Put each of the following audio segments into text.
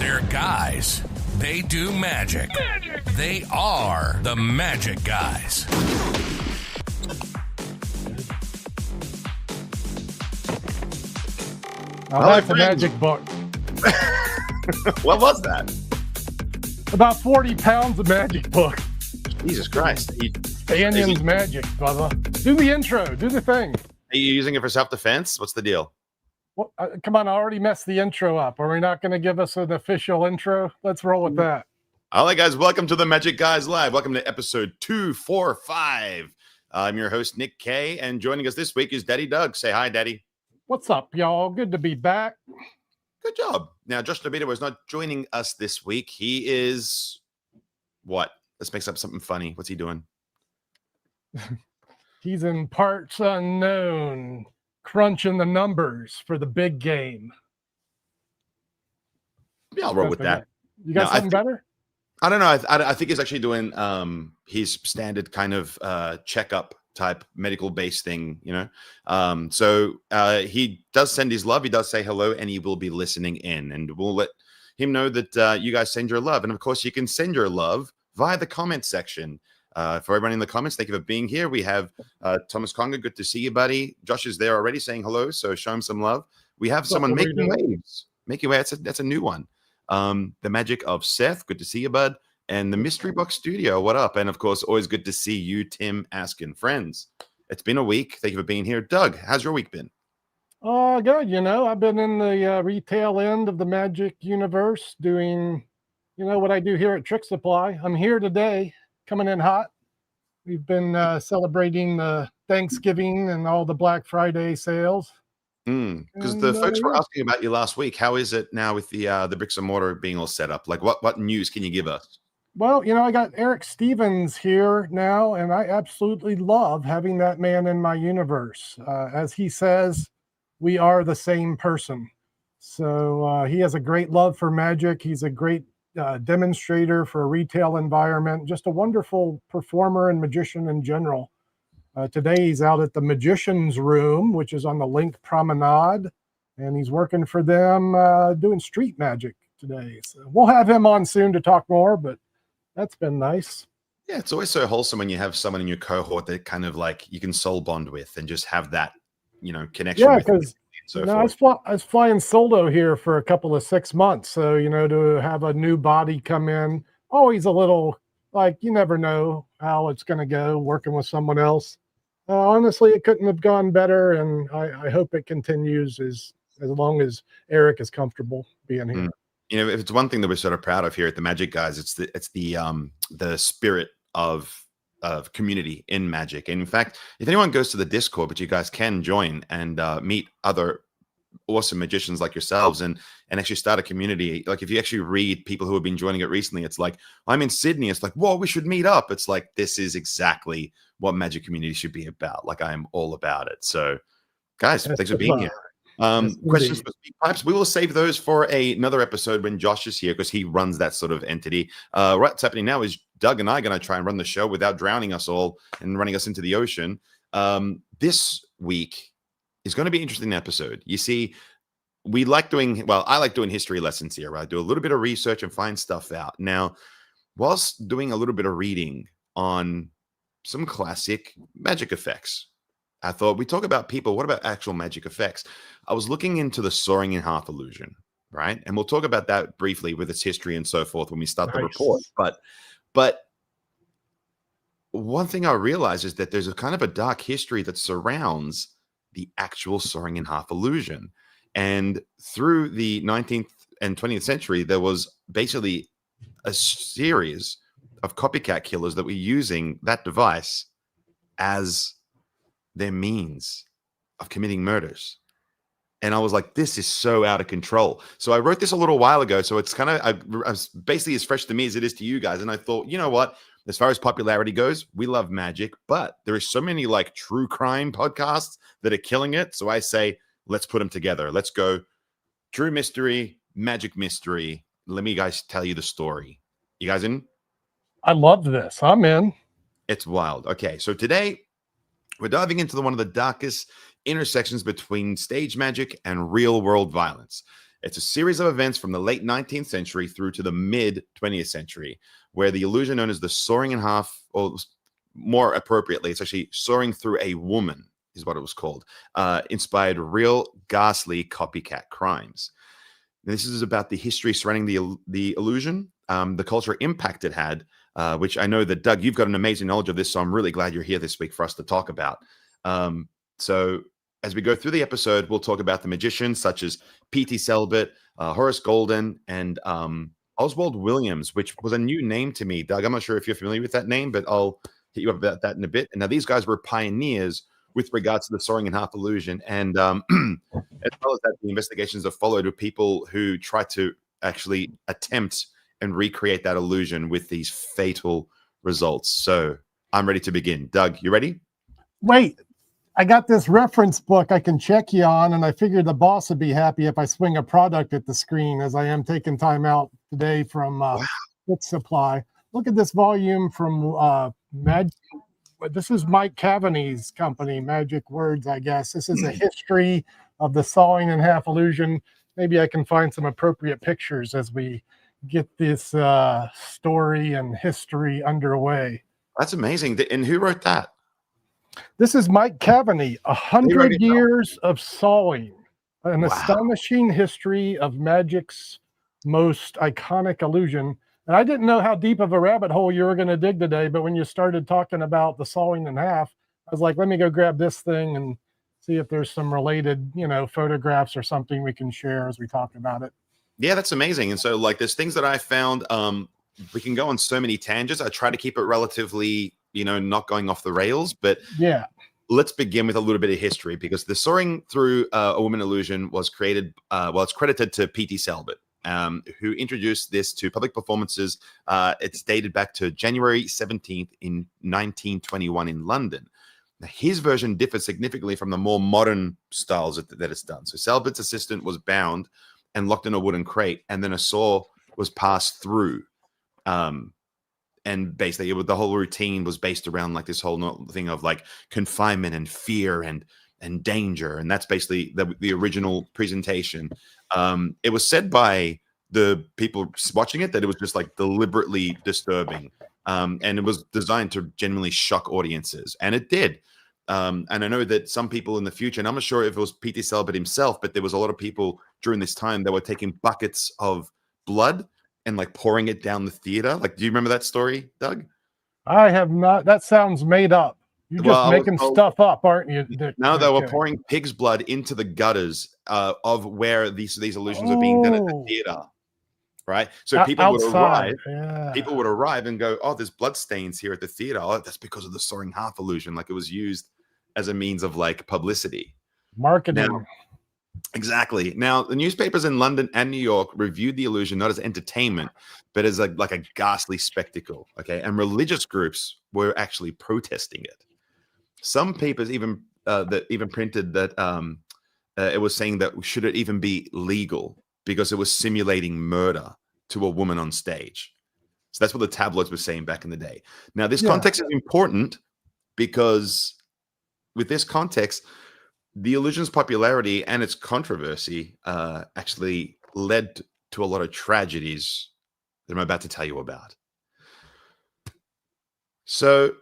They're guys. They do magic. They are the Magic Guys. That's a magic book. What was that? About 40 pounds of magic book. Jesus Christ. Banyan's magic, brother. Do the intro. Do the thing. Are you using it for self-defense? What's the deal? Well, come on, I already messed the intro up. Are we not going to give us an official intro? Let's roll with that. All right, guys. Welcome to the Magic Guys Live. Welcome to episode 245. I'm your host, Nick K. And joining us this week is Daddy Doug. Say hi, Daddy. What's up, y'all? Good to be back. Good job. Now, Josh DeVito is not joining us this week. He is what? Let's make up something funny. What's he doing? He's in parts unknown, crunching the numbers for the big game. Yeah, I'll roll with that. You got something better? I don't know. I think he's actually doing his standard kind of checkup type medical based thing, you know. So he does send his love. He does say hello, and he will be listening in, and we'll let him know that you guys send your love. And of course, you can send your love via the comment section. For everyone in the comments, thank you for being here. We have Thomas Conger. Good to see you, buddy. Josh is there already saying hello, so show him some love. We have someone making waves. Making waves. That's a new one. The Magic of Seth. Good to see you, bud. And the Mystery Box Studio. What up? And of course, always good to see you, Tim Askin. Friends, it's been a week. Thank you for being here. Doug, how's your week been? Good. You know, I've been in the retail end of the magic universe doing, you know, what I do here at Trick Supply. I'm here today, coming in hot. We've been celebrating the Thanksgiving and all the Black Friday sales. Because the folks were asking about you last week. How is it now with the bricks and mortar being all set up? Like, what news can you give us? Well, you know, I got Eric Stevens here now, and I absolutely love having that man in my universe. As he says, we are the same person. So he has a great love for magic. He's a great demonstrator for a retail environment, just a wonderful performer and magician in general. Today he's out at the Magician's Room, which is on the Link Promenade, and he's working for them doing street magic today. So we'll have him on soon to talk more, but that's been nice. Yeah, it's always so wholesome when you have someone in your cohort that kind of like you can soul bond with and just have that, you know, connection. Yeah, because I was flying solo here for a couple of 6 months. So, you know, to have a new body come in, always a little like you never know how it's going to go working with someone else. Honestly, it couldn't have gone better, and I hope it continues as long as Eric is comfortable being here. You know, if it's one thing that we're sort of proud of here at the Magic Guys, it's the spirit of community in magic. And in fact, if anyone goes to the Discord, but you guys can join and meet other awesome magicians like yourselves and actually start a community. Like if you actually read people who have been joining it recently, it's like, I'm in Sydney. It's like, whoa, we should meet up. It's like, this is exactly what magic community should be about. Like I am all about it. So guys, thanks for being here. Questions for Speak Pipes. We will save those for another episode when Josh is here because he runs that sort of entity. What's happening now is Doug and I are going to try and run the show without drowning us all and running us into the ocean. This week is going to be an interesting episode. You see, I like doing history lessons here, right? I do a little bit of research and find stuff out. Now, whilst doing a little bit of reading on some classic magic effects, I thought we talk about people. What about actual magic effects? I was looking into the soaring in half illusion, right? And we'll talk about that briefly with its history and so forth when we start the report. But one thing I realized is that there's a kind of a dark history that surrounds the actual soaring in half illusion. And through the 19th and 20th century, there was basically a series of copycat killers that were using that device as their means of committing murders. And I was like, this is so out of control. So I wrote this a little while ago. So it's kind of basically as fresh to me as it is to you guys. And I thought, you know what? As far as popularity goes, we love magic, but there is so many like true crime podcasts that are killing it. So I say, let's put them together. Let's go true mystery, magic mystery. Let me guys tell you the story. You guys in? I love this. I'm in. It's wild. Okay. So today we're diving into one of the darkest intersections between stage magic and real world violence. It's a series of events from the late 19th century through to the mid 20th century, where the illusion known as the soaring in half, or more appropriately, it's actually soaring through a woman, is what it was called, inspired real ghastly copycat crimes. Now, this is about the history surrounding the illusion, the cultural impact it had, which I know that, Doug, you've got an amazing knowledge of this, so I'm really glad you're here this week for us to talk about. So as we go through the episode, we'll talk about the magicians such as P.T. Selbit, Horace Golden, and Oswald Williams, which was a new name to me. Doug, I'm not sure if you're familiar with that name, but I'll hit you up about that in a bit. And now these guys were pioneers with regards to the soaring in half illusion. And as well as that, the investigations have followed with people who try to actually attempt and recreate that illusion with these fatal results. So I'm ready to begin. Doug, you ready? Wait, I got this reference book I can check you on, and I figured the boss would be happy if I swing a product at the screen, as I am taking time out today from Book Supply. Look at this volume from this is Mike Cavaney's company, Magic Words, I guess. This is a history of the sawing in half illusion. Maybe I can find some appropriate pictures as we get this story and history underway. That's amazing. And who wrote that? This is Mike Cavaney, 100 Years of Sawing, an astonishing history of magic's most iconic illusion. And I didn't know how deep of a rabbit hole you were going to dig today, but when you started talking about the sawing in half, I was like, let me go grab this thing and see if there's some related, photographs or something we can share as we talk about it. Yeah, that's amazing. And so, like, there's things that I found. We can go on so many tangents. I try to keep it relatively, not going off the rails. But yeah, let's begin with a little bit of history, because the soaring through a woman illusion was created. It's credited to P.T. Selbit, who introduced this to public performances. It's dated back to January 17th in 1921 in London. Now, his version differs significantly from the more modern styles that it's done. So Selbit's assistant was bound and locked in a wooden crate, and then a saw was passed through. And basically the whole routine was based around like this whole thing of like confinement and fear and danger. And that's basically the original presentation. It was said by the people watching it that it was just like deliberately disturbing. And it was designed to genuinely shock audiences. And it did. And I know that some people in the future, and I'm not sure if it was P.T. Selbit himself, but there was a lot of people during this time that were taking buckets of blood and like pouring it down the theater. Like, do you remember that story, Doug? I have not. That sounds made up. You're just making stuff up, aren't you? No, they were pouring pig's blood into the gutters of where these illusions are being done at the theater. Right. So people would arrive. Yeah. People would arrive and go, oh, there's blood stains here at the theater. Oh, that's because of the soaring half illusion. Like, it was used as a means of like publicity. Marketing. Now, exactly. Now, the newspapers in London and New York reviewed the illusion not as entertainment, but as like a ghastly spectacle. Okay. And religious groups were actually protesting it. Some papers even printed that it was saying that should it even be legal, because it was simulating murder to a woman on stage. So that's what the tabloids were saying back in the day. Now, this context is important, because with this context, the illusion's popularity and its controversy actually led to a lot of tragedies that I'm about to tell you about. So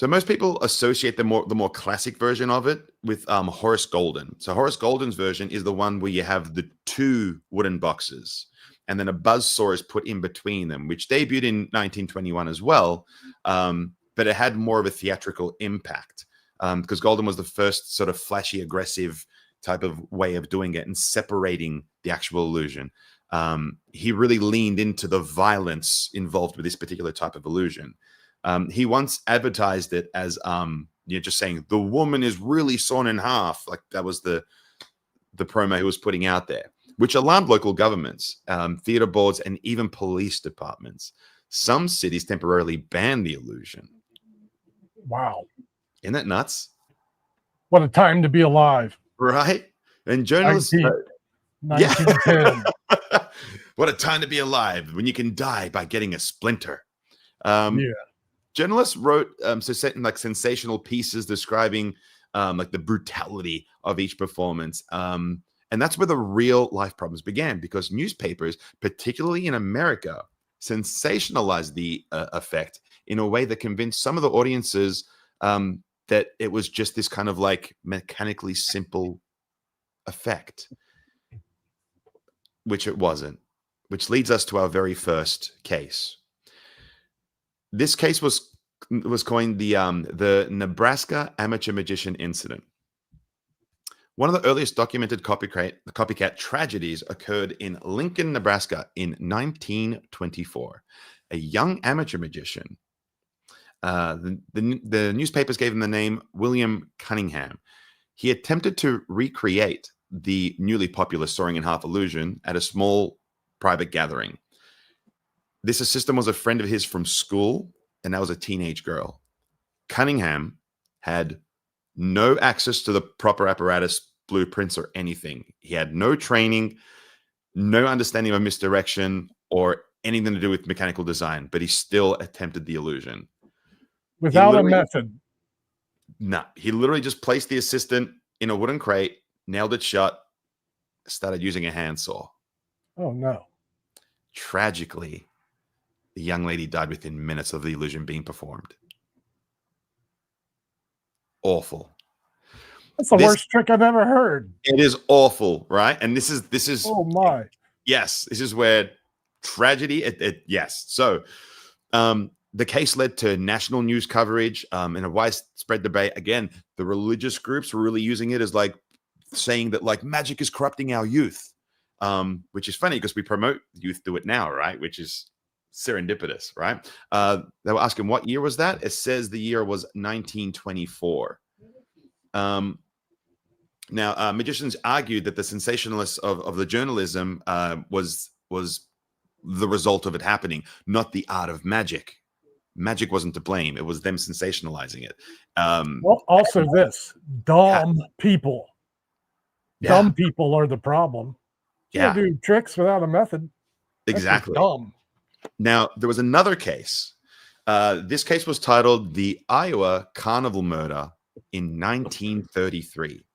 most people associate the more classic version of it with Horace Golden. So Horace Golden's version is the one where you have the two wooden boxes, and then a buzzsaw is put in between them, which debuted in 1921 as well. But it had more of a theatrical impact because Golden was the first sort of flashy, aggressive type of way of doing it and separating the actual illusion. He really leaned into the violence involved with this particular type of illusion. He once advertised it as just saying the woman is really sawn in half. Like, that was the promo he was putting out there, which alarmed local governments, theater boards, and even police departments. Some cities temporarily banned the illusion. Wow. Isn't that nuts? What a time to be alive. Right? And journalists... 1910. What a time to be alive when you can die by getting a splinter. Journalists wrote sensational pieces describing like the brutality of each performance. And that's where the real life problems began, because newspapers, particularly in America, sensationalized the effect in a way that convinced some of the audiences that it was just this kind of like mechanically simple effect, which it wasn't, which leads us to our very first case. This case was coined the Nebraska amateur magician incident. One of the earliest documented copycat tragedies occurred in Lincoln, Nebraska in 1924. A young amateur magician, the newspapers gave him the name William Cunningham. He attempted to recreate the newly popular soaring in half illusion at a small private gathering. This assistant was a friend of his from school, and that was a teenage girl. Cunningham had no access to the proper apparatus, blueprints, or anything. He had no training, no understanding of misdirection, or anything to do with mechanical design, but he still attempted the illusion. Without a method. No, he literally just placed the assistant in a wooden crate, nailed it shut, started using a handsaw. Oh, no. Tragically, the young lady died within minutes of the illusion being performed. Awful. That's the worst trick I've ever heard. It is awful, right? And this is oh my. Yes, this is where tragedy. Yes. So, the case led to national news coverage and a widespread debate. Again, the religious groups were really using it as like saying that like magic is corrupting our youth, which is funny because we promote youth do it now, right? Which is serendipitous, right? They were asking what year was that? It says the year was 1924. Now, magicians argued that the sensationalist of the journalism was the result of it happening, not the art of magic. Magic wasn't to blame. It was them sensationalizing it. Well, also this, dumb people. Yeah. Dumb people are the problem. You Yeah. do tricks without a method. That's Exactly. dumb. Now, there was another case. This case was titled the Iowa Carnival Murder in 1933.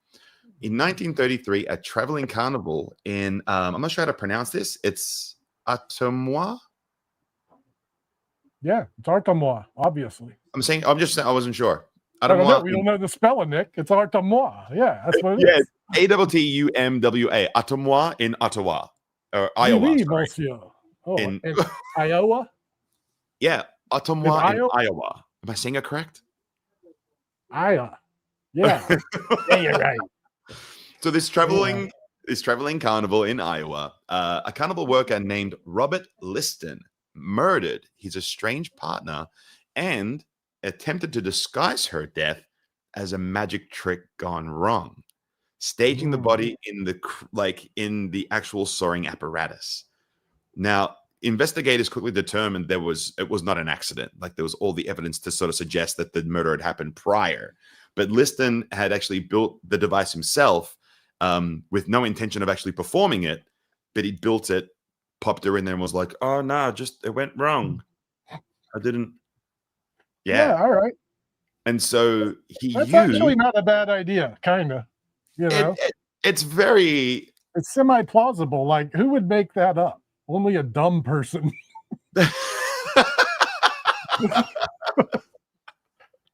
In 1933, a traveling carnival in, I'm not sure how to pronounce this. It's Atomois. Yeah, it's Artemois, obviously. I'm just saying, I wasn't sure. I don't know. We don't know the spelling, Nick. It's Artemois. Yeah, that's what it is. Attumwa, Atomois in Ottawa, or Iowa. Oui, monsieur. Oh, in Iowa? Yeah, Atomois in Iowa? Iowa. Am I saying it correct? Iowa. Yeah. Yeah, you're right. So this traveling carnival in Iowa, a carnival worker named Robert Liston murdered his estranged partner and attempted to disguise her death as a magic trick gone wrong, staging the body in the actual soaring apparatus. Now, investigators quickly determined it was not an accident. Like there was all the evidence to sort of suggest that the murder had happened prior. But Liston had actually built the device himself with no intention of actually performing it, but he built it, popped her in there and was like, oh, no, just it went wrong. I didn't. Yeah. All right. And so That's actually not a bad idea, kind of. You know? It's semi-plausible. Like, who would make that up? Only a dumb person.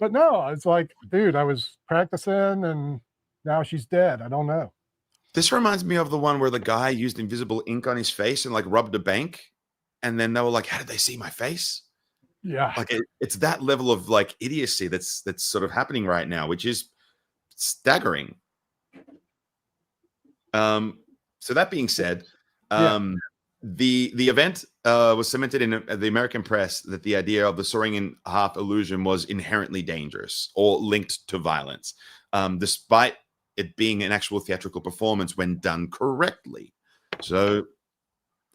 But no, it's like, dude, I was practicing and now she's dead. I don't know. This reminds me of the one where the guy used invisible ink on his face and like rubbed a bank. And then they were like, how did they see my face? Yeah. Like it's that level of like idiocy that's sort of happening right now, which is staggering. So that being said, the event was cemented in the American press that the idea of the soaring in half illusion was inherently dangerous or linked to violence, despite it being an actual theatrical performance when done correctly. So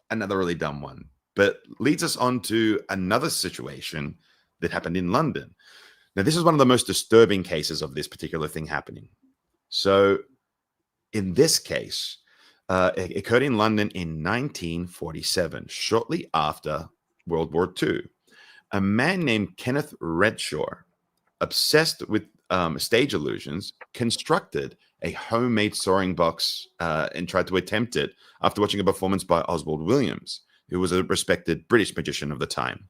another really dumb one, but leads us on to another situation that happened in London. Now, this is one of the most disturbing cases of this particular thing happening. So in this case, it occurred in London in 1947, shortly after World War II. A man named Kenneth Redshaw, obsessed with stage illusions, constructed a homemade soaring box and tried to attempt it after watching a performance by Oswald Williams, who was a respected British magician of the time.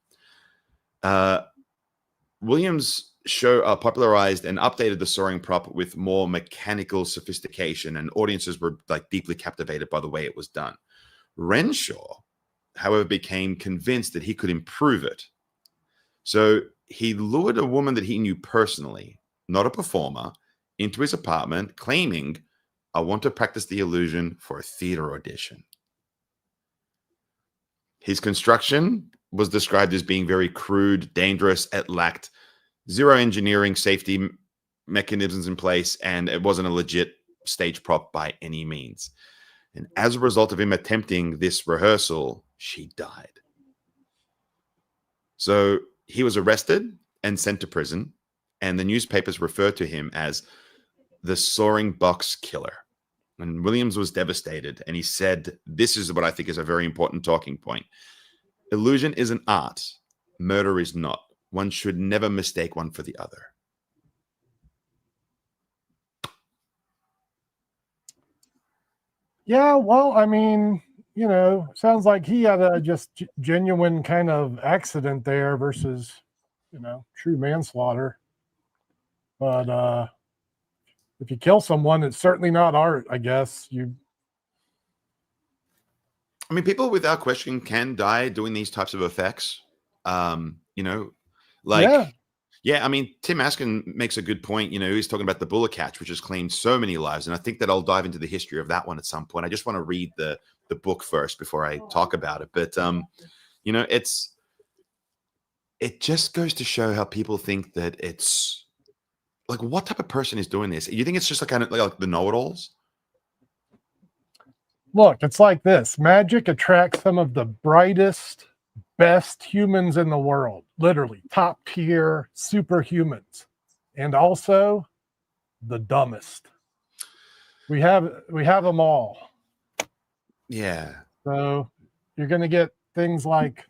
Williams' show popularized and updated the soaring prop with more mechanical sophistication, and audiences were like deeply captivated by the way it was done. Renshaw, however, became convinced that he could improve it. So he lured a woman that he knew personally, not a performer, into his apartment, claiming, "I want to practice the illusion for a theater audition." His construction was described as being very crude, dangerous. It lacked zero engineering safety mechanisms in place, and it wasn't a legit stage prop by any means. And as a result of him attempting this rehearsal, she died. So he was arrested and sent to prison, and the newspapers referred to him as the soaring box killer. And Williams was devastated, and he said, this is what I think is a very important talking point. Illusion is an art. Murder is not. One should never mistake one for the other. Yeah, well, I mean, you know, sounds like he had a just genuine kind of accident there versus, you know, true manslaughter. But if you kill someone, it's certainly not art, I guess. I mean, people without question can die doing these types of effects. You know, like, yeah, I mean, Tim Askin makes a good point. You know, he's talking about the bullet catch, which has claimed so many lives. And I think that I'll dive into the history of that one at some point. I just want to read the book first before I talk about it. But, you know, it just goes to show how people think that it's like, what type of person is doing this? You think it's just like kind of like the know-it-alls? Look, it's like this. Magic attracts some of the brightest, best humans in the world, literally top tier superhumans, and also the dumbest. We have them all. Yeah. So you're going to get things like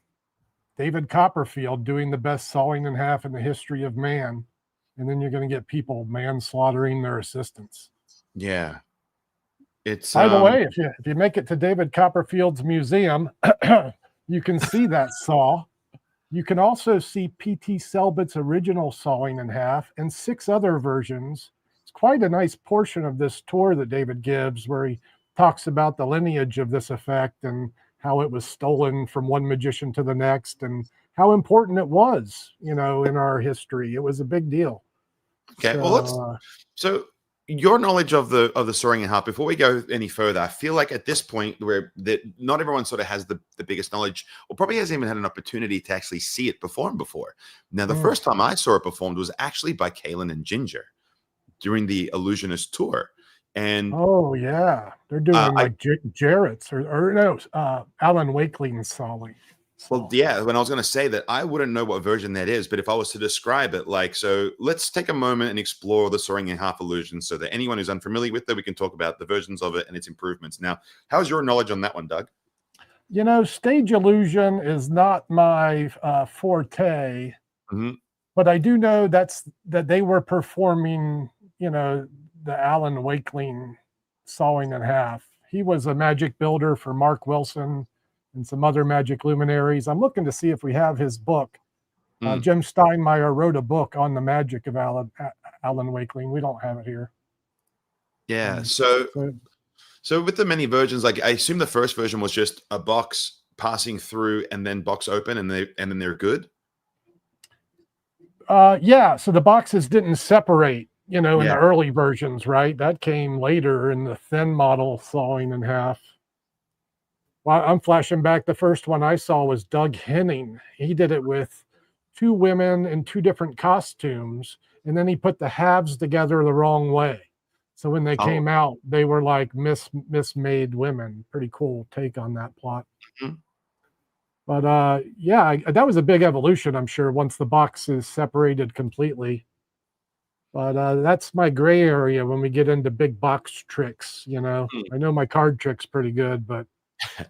David Copperfield doing the best sawing in half in the history of man, and then you're going to get people manslaughtering their assistants. Yeah. It's by the way, if you make it to David Copperfield's museum, you can see that saw. You can also see P.T. Selbit's original sawing in half and 6 other versions. It's quite a nice portion of this tour that David gives, where he talks about the lineage of this effect and how it was stolen from one magician to the next and how important it was, you know, in our history. It was a big deal. Okay, so, well, so your knowledge of the soaring in half, before we go any further, I feel like at this point where that not everyone sort of has the biggest knowledge, or probably hasn't even had an opportunity to actually see it performed before. Now, the first time I saw it performed was actually by Kaylin and Ginger during the Illusionist tour. And oh yeah, they're doing like Jarrett's or no, Alan Wakeling's sawing. Well, yeah, when I was going to say that, I wouldn't know what version that is, but if I was to describe it, like, so let's take a moment and explore the soaring in half illusion so that anyone who's unfamiliar with it, we can talk about the versions of it and its improvements. Now, how's your knowledge on that one, Doug? You know, stage illusion is not my forte, but I do know that they were performing, you know, the Alan Wakeling sawing in half. He was a magic builder for Mark Wilson and some other magic luminaries. I'm looking to see if we have his book. Jim Steinmeier wrote a book on the magic of Alan Wakeling. We don't have it here. Yeah. So with the many versions, like I assume the first version was just a box passing through and then box open and then they're good. Yeah. So the boxes didn't separate, you know, in the early versions, right? That came later in the thin model sawing in half. Well, I'm flashing back. The first one I saw was Doug Henning. He did it with 2 women in 2 different costumes, and then he put the halves together the wrong way. So when they came out, they were like mismade women. Pretty cool take on that plot. But yeah, that was a big evolution, I'm sure, once the box is separated completely. But that's my gray area when we get into big box tricks. You know, I know my card trick's pretty good, but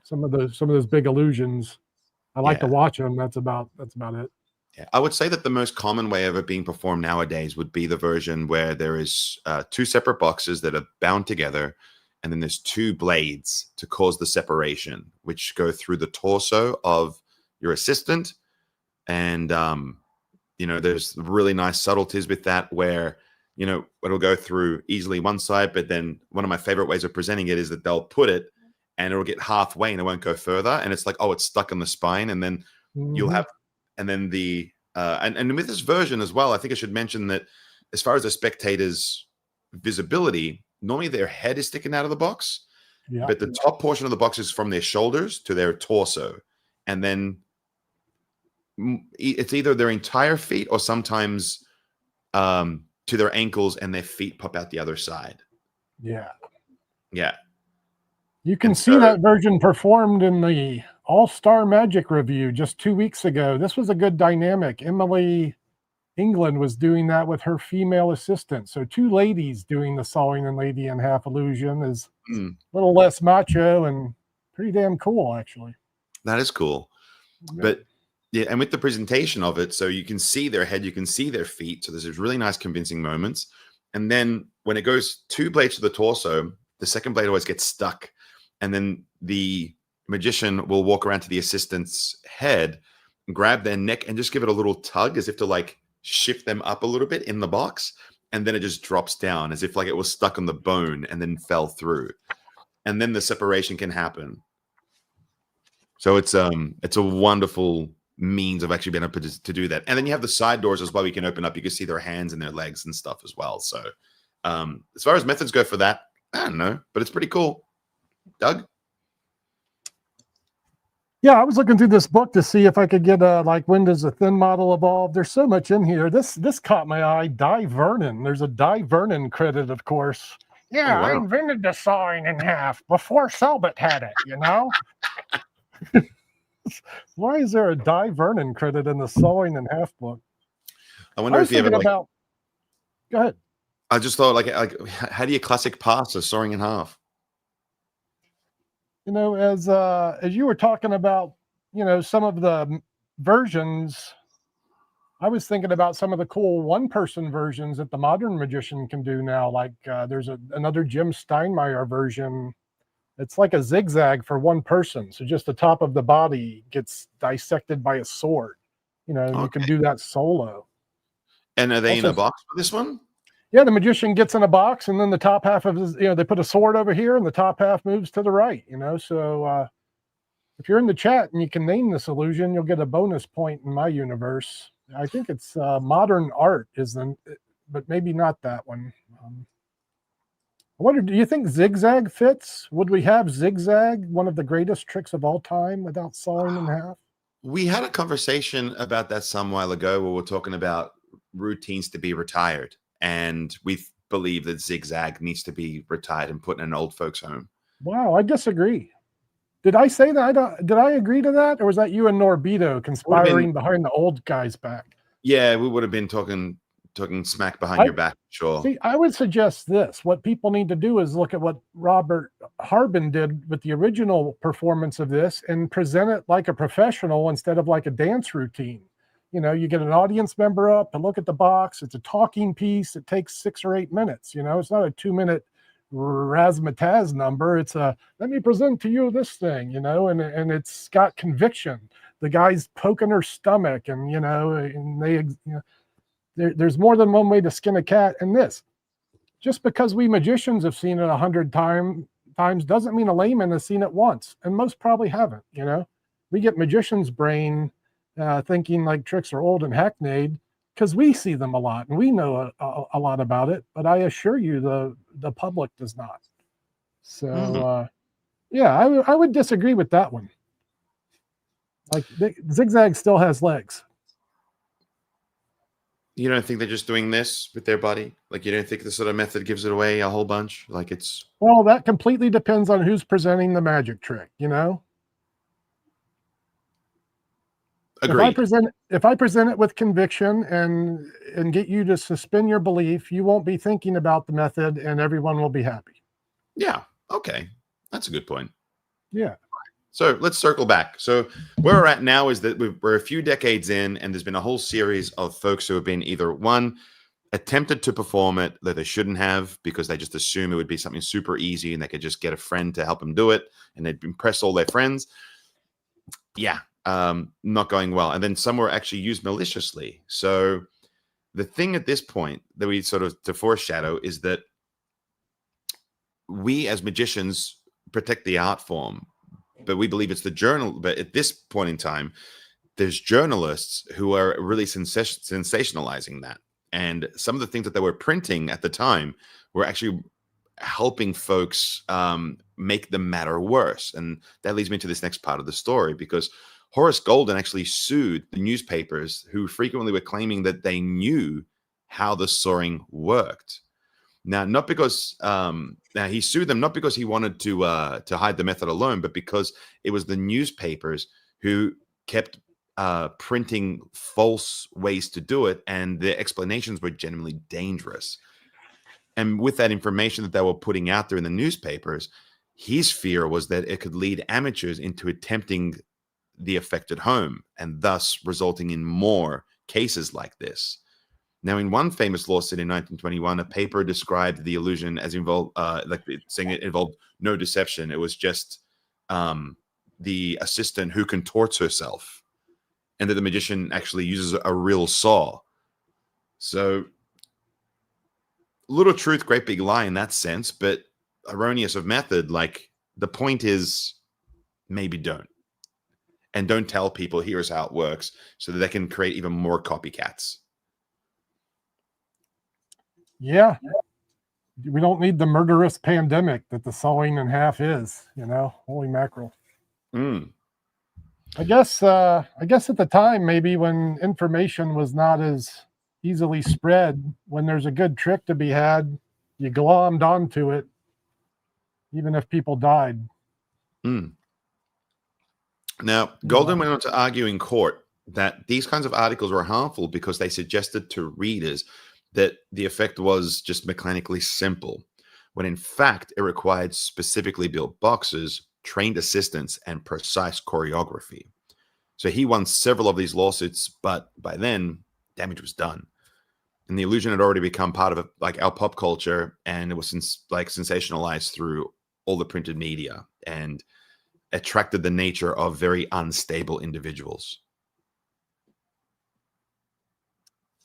some of those big illusions, I like to watch them. That's about it. Yeah, I would say that the most common way of it being performed nowadays would be the version where there is two separate boxes that are bound together, and then there's two blades to cause the separation, which go through the torso of your assistant. And there's really nice subtleties with that where it'll go through easily one side, but then one of my favorite ways of presenting it is that they'll put it and it'll get halfway and it won't go further, and it's like, oh, it's stuck on the spine, and then you'll have, and then the and with this version as well, I think I should mention that as far as the spectator's visibility, normally their head is sticking out of the box, but the top portion of the box is from their shoulders to their torso, and then it's either their entire feet or sometimes to their ankles, and their feet pop out the other side. Yeah. You can see that version performed in the All-Star Magic review just 2 weeks ago. This was a good dynamic. Emily England was doing that with her female assistant. So two ladies doing the sawing and lady in half illusion is a little less macho and pretty damn cool, actually. That is cool. Yeah. But yeah, and with the presentation of it, so you can see their head, you can see their feet. So there's these really nice, convincing moments. And then when it goes two blades to the torso, the second blade always gets stuck. And then the magician will walk around to the assistant's head, grab their neck, and just give it a little tug as if to like shift them up a little bit in the box. And then it just drops down as if like it was stuck on the bone and then fell through. And then the separation can happen. So it's a wonderful means of actually being able to do that. And then you have the side doors as well. You can open up. You can see their hands and their legs and stuff as well. So as far as methods go for that, I don't know, but it's pretty cool. Doug? Yeah, I was looking through this book to see if I could get when does a thin model evolve? There's so much in here. This caught my eye. Di Vernon. There's a Di Vernon credit, of course. Yeah, I invented the sawing in half before Selbit had it, Why is there a Di Vernon credit in the sawing in half book? I wonder if you ever go ahead. I just thought how do you classic pass a sawing in half? As you were talking about, some of the versions, I was thinking about some of the cool one-person versions that the modern magician can do now. Like there's another Jim Steinmeier version. It's like a zigzag for one person. So just the top of the body gets dissected by a sword. You can do that solo. And are they in a box for this one? Yeah, the magician gets in a box, and then the top half of his, they put a sword over here, and the top half moves to the right, So if you're in the chat and you can name this illusion, you'll get a bonus point in my universe. I think it's modern art, but maybe not that one. I wonder, do you think zigzag fits? Would we have zigzag, one of the greatest tricks of all time, without sawing in half? We had a conversation about that some while ago where we're talking about routines to be retired. And we believe that zigzag needs to be retired and put in an old folks home. Wow, I disagree. Did I say that? Did I agree to that? Or was that you and Norbito conspiring behind the old guy's back? Yeah, we would have been talking smack behind your back, sure. See, I would suggest this. What people need to do is look at what Robert Harbin did with the original performance of this and present it like a professional instead of like a dance routine. You get an audience member up to look at the box. It's a talking piece. It takes 6 or 8 minutes. It's not a 2-minute razzmatazz number. It's let me present to you this thing, and it's got conviction. The guy's poking her stomach, and there's more than one way to skin a cat. And this, just because we magicians have seen it 100 times doesn't mean a layman has seen it once, and most probably haven't. We get magician's brain thinking like tricks are old and hackneyed because we see them a lot and we know a lot about it, but I assure you the public does not. So I would disagree with that one. Like zigzag still has legs. You don't think they're just doing this with their body? Like you don't think this sort of method gives it away a whole bunch? Like it's... Well, that completely depends on who's presenting the magic trick, Agreed. If I present it with conviction and get you to suspend your belief, you won't be thinking about the method and everyone will be happy. Yeah. Okay. That's a good point. Yeah. So let's circle back. So where we're at now is that we're a few decades in, and there's been a whole series of folks who have been either one, attempted to perform it that they shouldn't have because they just assume it would be something super easy and they could just get a friend to help them do it and they'd impress all their friends. Yeah, not going well. And then some were actually used maliciously. So the thing at this point that we sort of to foreshadow is that we as magicians protect the art form, but we believe it's the journal. But at this point in time, there's journalists who are really sensationalizing that. And some of the things that they were printing at the time were actually helping folks make the matter worse. And that leads me to this next part of the story, because Horace Golden actually sued the newspapers who frequently were claiming that they knew how the sawing worked. Now, not because now he sued them not because he wanted to hide the method alone, but because it was the newspapers who kept printing false ways to do it, and the explanations were genuinely dangerous. And with that information that they were putting out there in the newspapers, his fear was that it could lead amateurs into attempting the effect at home, and thus resulting in more cases like this. Now, in one famous lawsuit in 1921, a paper described the illusion as saying it involved no deception. It was just the assistant who contorts herself, and that the magician actually uses a real saw. So, little truth, great big lie in that sense, but erroneous of method. Like, the point is, maybe don't. And don't tell people, here's how it works, so that they can create even more copycats. Yeah. We don't need the murderous pandemic that the sawing in half is, holy mackerel. I guess at the time, maybe when information was not as easily spread, when there's a good trick to be had, you glommed onto it, even if people died. Now, Golden went on to argue in court that these kinds of articles were harmful because they suggested to readers that the effect was just mechanically simple, when in fact it required specifically built boxes, trained assistants, and precise choreography. So he won several of these lawsuits, but by then damage was done, and the illusion had already become part of our pop culture, and it was sensationalized through all the printed media and attracted the nature of very unstable individuals.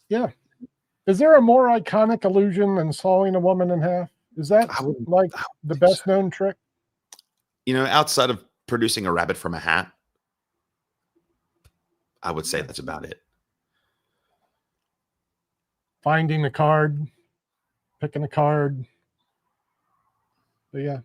Yeah. Is there a more iconic illusion than sawing a woman in half? Is that the best known trick? Outside of producing a rabbit from a hat, I would say that's about it. Finding a card, picking a card. But yeah.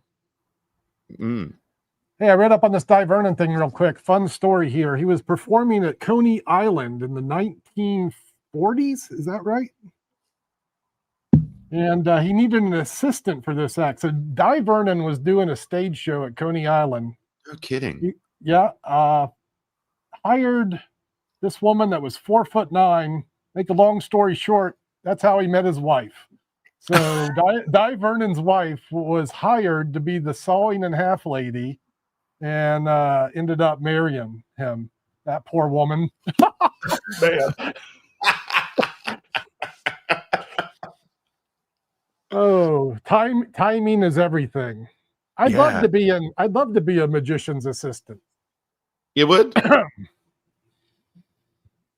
Hey, I read up on this Di Vernon thing real quick. Fun story here. He was performing at Coney Island in the 1940s. Is that right? And he needed an assistant for this act. So Di Vernon was doing a stage show at Coney Island. No kidding. Hired this woman that was 4'9". Make a long story short, that's how he met his wife. So Di Vernon's wife was hired to be the sawing in half lady, and ended up marrying him. That poor woman. Man. Oh, timing is everything. I'd love to be a magician's assistant. You would?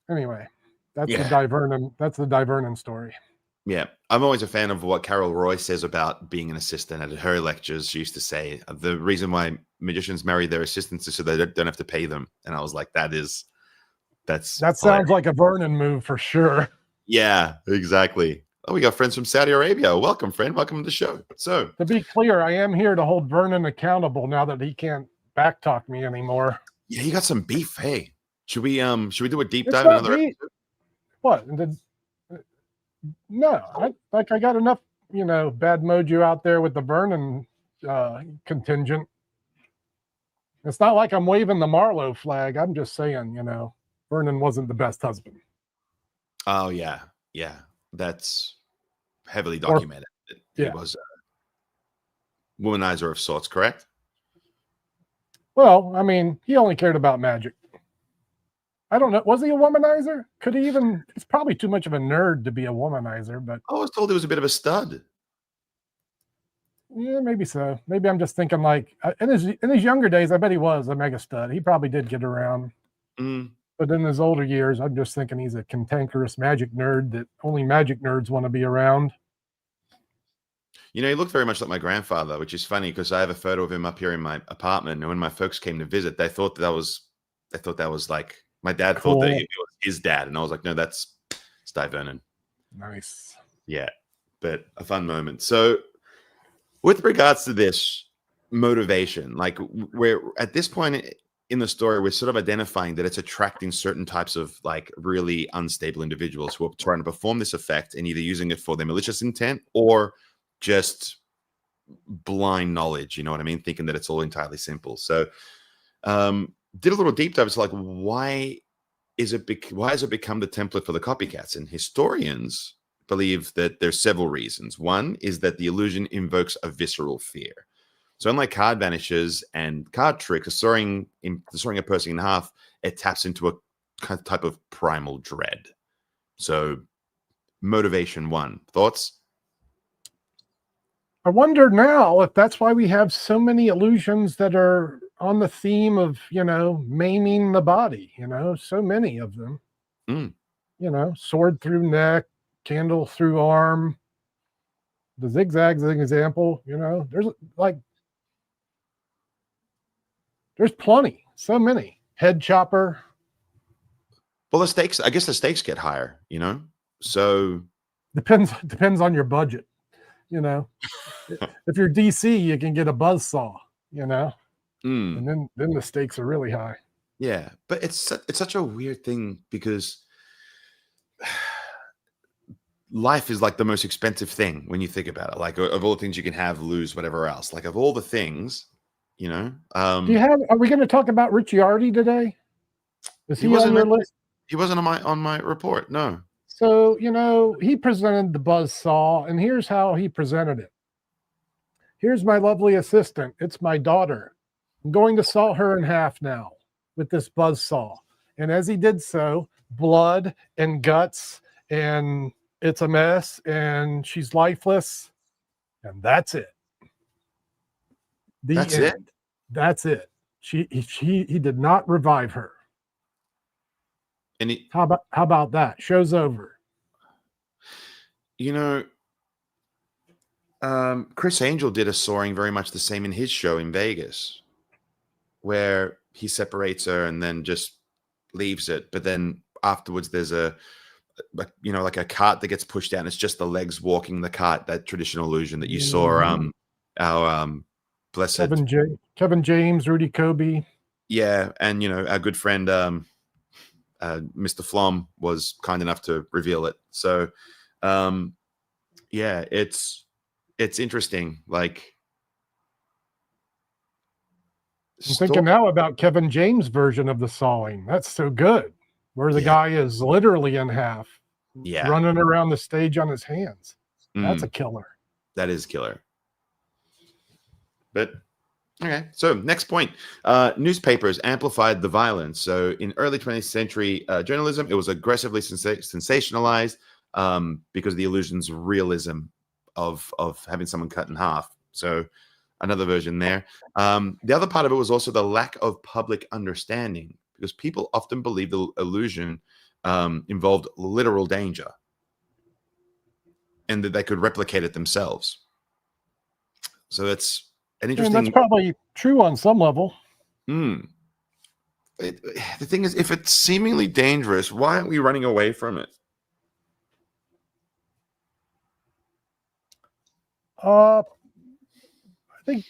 Anyway, that's the Di Vernon story. Yeah, I'm always a fan of what Carol Roy says about being an assistant. At her lectures, she used to say the reason why magicians marry their assistants is so they don't have to pay them. And I was like, that sounds hilarious. Like a Vernon move for sure. Yeah, exactly. Oh, we got friends from Saudi Arabia. Welcome, friend. Welcome to the show. So, to be clear, I am here to hold Vernon accountable now that he can't backtalk me anymore. Yeah, you got some beef. Hey, should we do a deep dive in another episode? What? No, I got enough, bad mojo out there with the Vernon contingent. It's not like I'm waving the Marlowe flag. I'm just saying, Vernon wasn't the best husband. Oh yeah, that's heavily documented. He was a womanizer of sorts, correct? Well, I mean, he only cared about magic. I don't know. Was he a womanizer? Could he even? He's probably too much of a nerd to be a womanizer, but I was told he was a bit of a stud. yeah, maybe so. Maybe I'm just thinking like in his younger days, I bet he was a mega stud. He probably did get around. Mm. But in his older years, I'm just thinking he's a cantankerous magic nerd that only magic nerds want to be around. You know, he looked very much like my grandfather, which is funny because I have a photo of him up here in my apartment. And when my folks came to visit, they thought that was like my dad thought that Cool. it was his dad, and I was like, no, that's Sty Vernon. Nice. Yeah, but a fun moment. So, with regards to this motivation, like we're at this point in the story, we're sort of identifying that it's attracting certain types of like really unstable individuals who are trying to perform this effect and either using it for their malicious intent or just blind knowledge. You know what I mean? Thinking that it's all entirely simple. So, did a little deep dive. It's like, why has it become the template for the copycats? And historians believe that there's several reasons. One is that the illusion invokes a visceral fear. So unlike card vanishes and card tricks, sawing a person in half, it taps into a type of primal dread. So motivation one. Thoughts? I wonder now if that's why we have so many illusions that are on the theme of, maiming the body, so many of them. Mm. Sword through neck, candle through arm. The zigzag's an example, there's plenty, so many. Head chopper. Well, I guess the stakes get higher, so Depends on your budget. If you're DC, you can get a buzz saw, and then the stakes are really high. Yeah, but it's such a weird thing because life is like the most expensive thing when you think about it. Like of all the things you can have, lose, whatever else. Like of all the things, Are we going to talk about Ricciardi today? Is he on your list? He wasn't on my report. No. So, he presented the buzz saw, and here's how he presented it. Here's my lovely assistant. It's my daughter. I'm going to saw her in half now with this buzz saw. And as he did so, blood and guts, and it's a mess, and she's lifeless. And that's it. That's it? That's it. He did not revive her. And how about that? Show's over. Chris Angel did a sawing very much the same in his show in Vegas, where he separates her and then just leaves it. But then afterwards, there's like a cart that gets pushed down. It's just the legs walking the cart. That traditional illusion that you saw. Our blessed Kevin James, Rudy Kobe. Yeah, and our good friend Mr. Flom was kind enough to reveal it. So, yeah, it's interesting. Like, I'm thinking now about Kevin James' version of the sawing. That's so good, where the guy is literally in half, running around the stage on his hands. That's a killer. That is killer. But okay, so next point. Newspapers amplified the violence. So in early 20th century journalism, it was aggressively sensationalized because of the illusion's realism of having someone cut in half. So another version there. The other part of it was also the lack of public understanding, because people often believe the illusion involved literal danger and that they could replicate it themselves. So that's an interesting... And that's probably true on some level. The thing is, if it's seemingly dangerous, why aren't we running away from it? I think,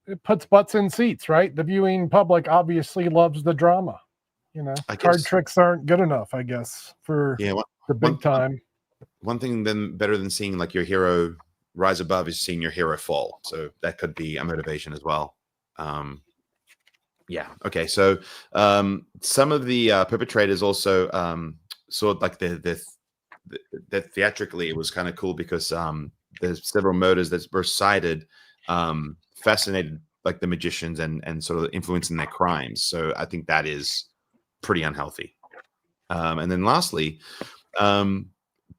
it puts butts in seats, right? The viewing public obviously loves the drama. Card tricks aren't good enough, I guess, for big time. One thing then better than seeing like your hero rise above is seeing your hero fall. So that could be a motivation as well. Yeah. Okay. So some of the perpetrators also saw like the theatrically it was kind of cool because there's several murders that were cited fascinated like the magicians and sort of influencing their crimes. So I think that is pretty unhealthy. And then lastly, the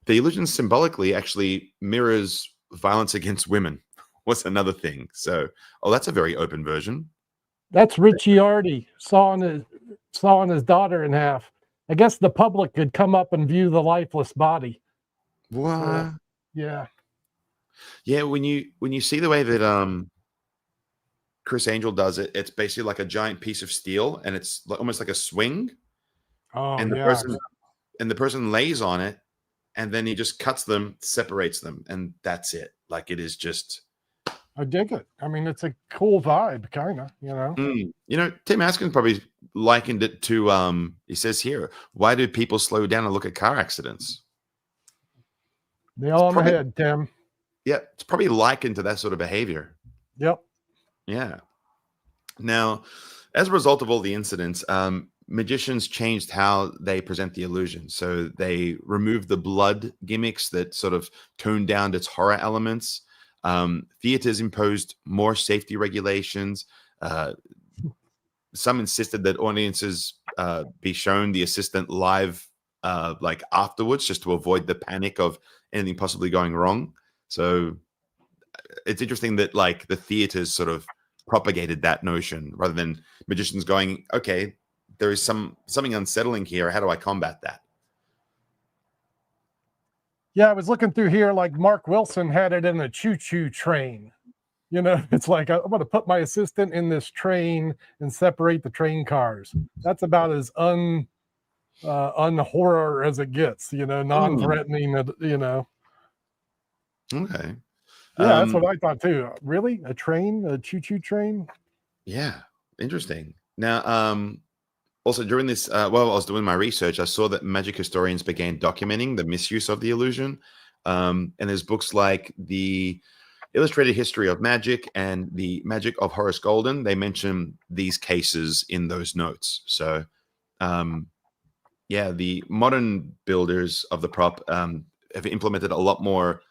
illusion symbolically actually mirrors violence against women. What's another thing? So, that's a very open version. That's Ricciardi sawing his daughter in half. I guess the public could come up and view the lifeless body. What? Yeah. Yeah, when you see the way that Chris Angel does it, it's basically like a giant piece of steel, and it's almost like a swing. Oh, And the person lays on it, and then he just cuts them, separates them, and that's it. Like, it is just. I dig it. I mean, it's a cool vibe, kind of, you know. Tim Askin probably likened it to. He says here, why do people slow down and look at car accidents? Nail on the head, Tim. Yeah, it's probably likened to that sort of behavior. Yep. Yeah. Now, as a result of all the incidents, magicians changed how they present the illusion. So they removed the blood gimmicks that sort of toned down its horror elements. Theaters imposed more safety regulations. Some insisted that audiences be shown the assistant live, like afterwards, just to avoid the panic of anything possibly going wrong. So it's interesting that like the theaters sort of propagated that notion rather than magicians going, okay, there is something unsettling here. How do I combat that? Yeah, I was looking through here, like Mark Wilson had it in a choo-choo train. You know, it's like, I'm going to put my assistant in this train and separate the train cars. That's about as unhorror as it gets, you know, non-threatening, you know. Okay. Yeah, that's what I thought too. Really? A train? A choo-choo train? Yeah. Interesting. Now, also during this, while I was doing my research, I saw that magic historians began documenting the misuse of the illusion. And there's books like the Illustrated History of Magic and the Magic of Horace Golden. They mention these cases in those notes. So, yeah, the modern builders of the prop have implemented a lot more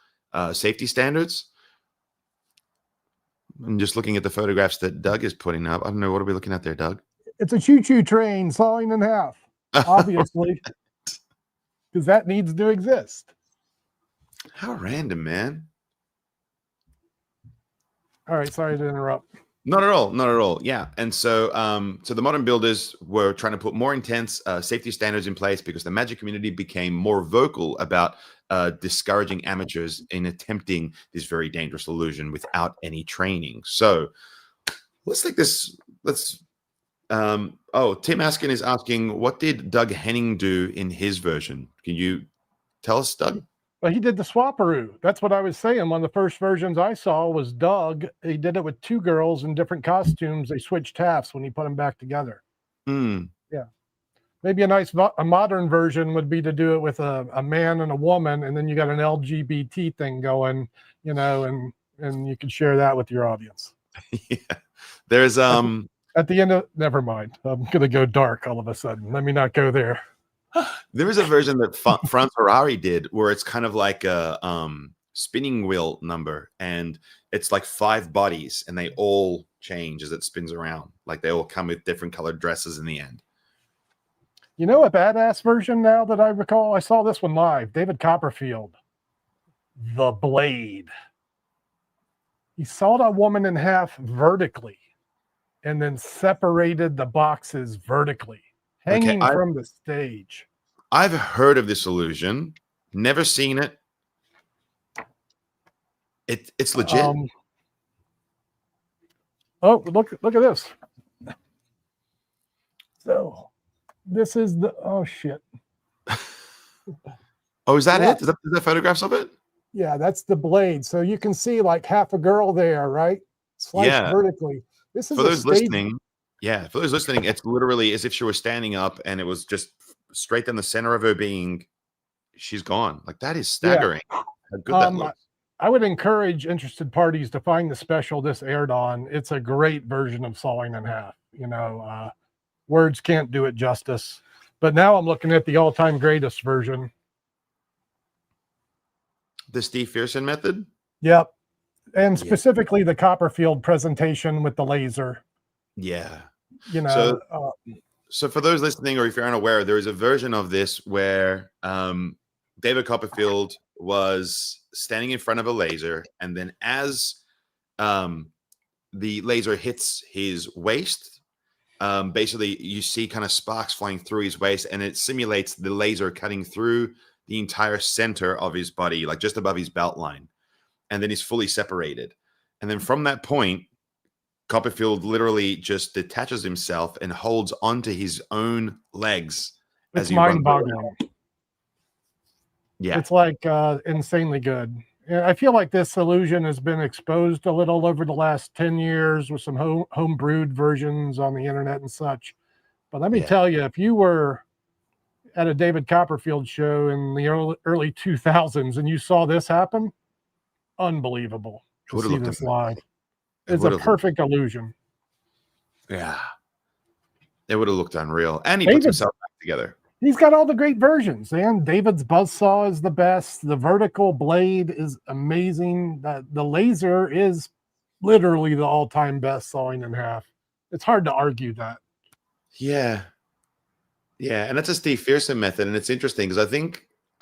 safety standards. I'm just looking at the photographs that Doug is putting up. I don't know. What are we looking at there, Doug? It's a choo-choo train sawing in half, obviously, because that needs to exist. How random, man. All right, sorry to interrupt. Not at all. Not at all. Yeah. And so so the modern builders were trying to put more intense safety standards in place because the magic community became more vocal about discouraging amateurs in attempting this very dangerous illusion without any training. So let's take this. Tim Askin is asking, what did Doug Henning do in his version? Can you tell us, Doug? Well, he did the swapperoo. That's what I was saying. One of the first versions I saw was Doug. He did it with two girls in different costumes. They switched halves when he put them back together. Yeah. Maybe a modern version would be to do it with a man and a woman, and then you got an LGBT thing going, you know, and you can share that with your audience. Yeah. There's at the end of, never mind. I'm going to go dark all of a sudden. Let me not go there. There is a version that Franz Harari did where it's kind of like a spinning wheel number, and it's like 5 bodies, and they all change as it spins around. Like they all come with different colored dresses in the end. You know a badass version now that I recall? I saw this one live. David Copperfield. The Blade. He sawed a woman in half vertically and then separated the boxes vertically, hanging from the stage. I've heard of this illusion, never seen it. It's legit. Look at this. So this is the shit. Oh, is that it? Is that photographs of it? Yeah, that's the blade. So you can see like half a girl there, right? Sliced vertically. This is for those listening. Yeah, for those listening, it's literally as if she was standing up and it was just straight down the center of her being. She's gone. Like that is staggering. How good that looks. I would encourage interested parties to find the special this aired on. It's a great version of sawing in half. You know, words can't do it justice. But now I'm looking at the all-time greatest version. The Steve Fearson method? Yep. And Yeah. specifically the Copperfield presentation with the laser. Yeah. You know, So for those listening, or if you're unaware, there is a version of this where David Copperfield was standing in front of a laser, and then as the laser hits his waist, basically you see kind of sparks flying through his waist, and it simulates the laser cutting through the entire center of his body, like just above his belt line, and then he's fully separated. And then from that point, Copperfield literally just detaches himself and holds onto his own legs as it's he runs. mind-boggling. Yeah. It's like insanely good. And I feel like this illusion has been exposed a little over the last 10 years with some home brewed versions on the internet and such. But let me tell you, if you were at a David Copperfield show in the early 2000s and you saw this happen, unbelievable to see this live. It's a perfect illusion. Yeah. It would have looked unreal. And he puts himself back together. He's got all the great versions, man. David's buzzsaw is the best. The vertical blade is amazing. The laser is literally the all-time best sawing in half. It's hard to argue that. Yeah. Yeah. And that's a Steve Fearson method. And it's interesting because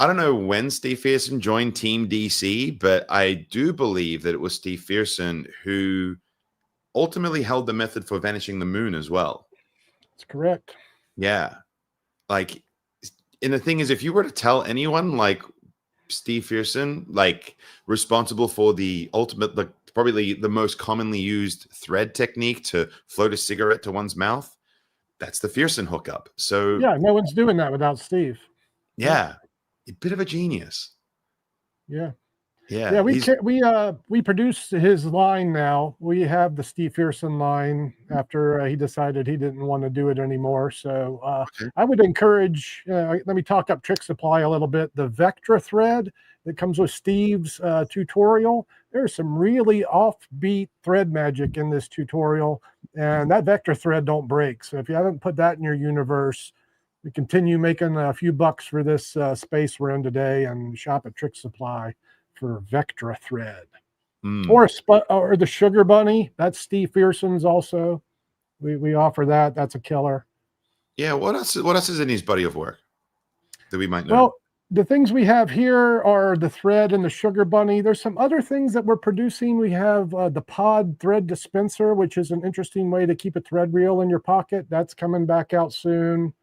I don't know when Steve Fearson joined Team DC, but I do believe that it was Steve Fearson who ultimately held the method for Vanishing the Moon as well. That's correct. Yeah. Like, and the thing is, if you were to tell anyone like Steve Fearson, like responsible for the ultimate, like probably the most commonly used thread technique to float a cigarette to one's mouth, that's the Fearson hookup. So yeah, no one's doing that without Steve. Yeah. A bit of a genius. Yeah. Yeah. We produce his line now. We have the Steve Fearson line after he decided he didn't want to do it anymore. So I would encourage, let me talk up Trick Supply a little bit. The Vectra thread that comes with Steve's tutorial. There's some really offbeat thread magic in this tutorial, and that Vectra thread don't break. So if you haven't put that in your universe, we continue making a few bucks for this space we're in today, and shop at Trick Supply for Vectra thread. Or the Sugar Bunny. That's Steve Fearson's also. We offer that. That's a killer. Yeah. What else is in his body of work that we might know? Well, the things we have here are the thread and the Sugar Bunny. There's some other things that we're producing. We have the Pod Thread Dispenser, which is an interesting way to keep a thread reel in your pocket. That's coming back out soon.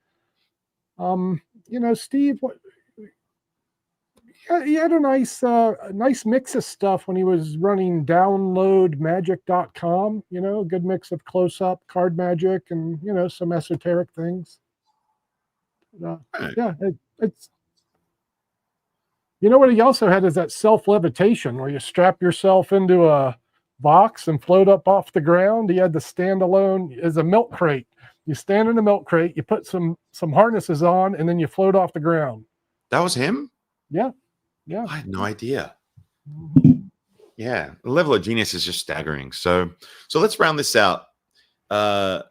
Steve, he had a nice mix of stuff when he was running downloadmagic.com, a good mix of close-up card magic and, some esoteric things. It's, what he also had is that self-levitation where you strap yourself into a box and float up off the ground. He had the standalone as a milk crate. You stand in a milk crate, you put some harnesses on, and then you float off the ground. That was him? Yeah. I had no idea. Yeah. The level of genius is just staggering. So let's round this out. So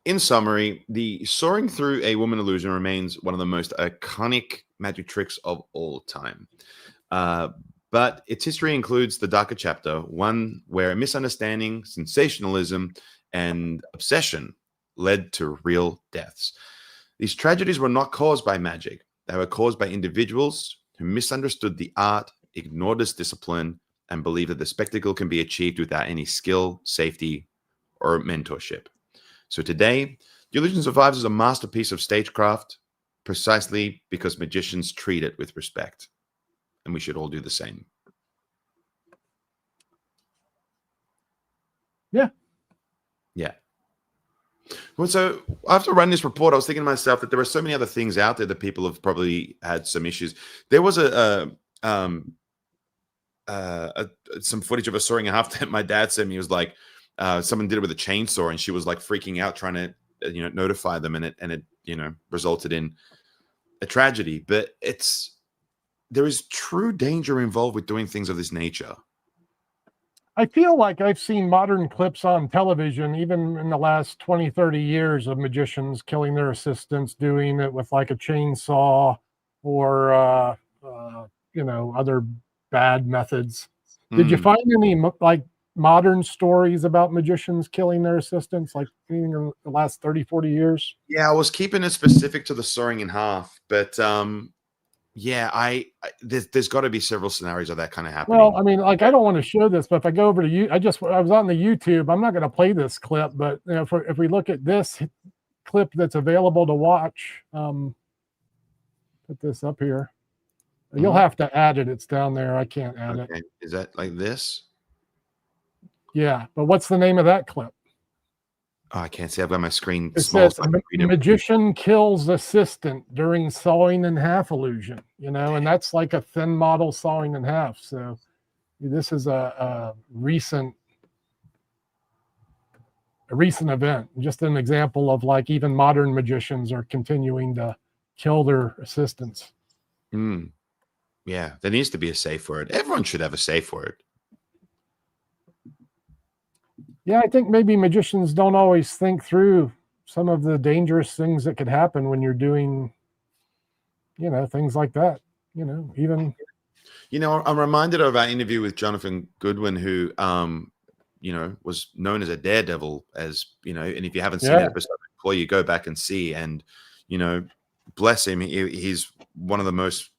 in summary, the soaring through a woman illusion remains one of the most iconic magic tricks of all time. But its history includes the darker chapter, one where misunderstanding, sensationalism, and obsession led to real deaths. These tragedies were not caused by magic. They were caused by individuals who misunderstood the art, ignored its discipline, and believed that the spectacle can be achieved without any skill, safety, or mentorship. So today, The Illusion survives as a masterpiece of stagecraft precisely because magicians treat it with respect. And we should all do the same. Yeah. Yeah. Well, so after running this report, I was thinking to myself that there are so many other things out there that people have probably had some issues. There was some footage of a sawing a half that my dad sent me. It was like someone did it with a chainsaw, and she was like freaking out trying to notify them, and it resulted in a tragedy. But there is true danger involved with doing things of this nature. I feel like I've seen modern clips on television, even in the last 20, 30 years, of magicians killing their assistants, doing it with like a chainsaw or, other bad methods. Did you find any like modern stories about magicians killing their assistants, like in the last 30, 40 years? Yeah, I was keeping it specific to the sawing in half, but yeah, there's got to be several scenarios of that kind of happening. Well, I mean, like, I don't want to show this, but if I go over to you, I was on the YouTube. I'm not going to play this clip, but you know, if we look at this clip that's available to watch, put this up here. You'll have to add it. It's down there. I can't add it. Is that like this? Yeah, but what's the name of that clip? Oh, I can't see. I've got my screen It small. says magician kills assistant during sawing in half illusion, you know, and that's like a thin model sawing in half. So this is a recent event, just an example of like even modern magicians are continuing to kill their assistants. Yeah, there needs to be a safe word. Everyone should have a safe word. Yeah, I think maybe magicians don't always think through some of the dangerous things that could happen when you're doing, you know, things like that. You know, even. You know, I'm reminded of our interview with Jonathan Goodwin, who, you know, was known as a daredevil, as you know. And if you haven't seen that episode before, you go back and see. And you know, bless him, he's one of the most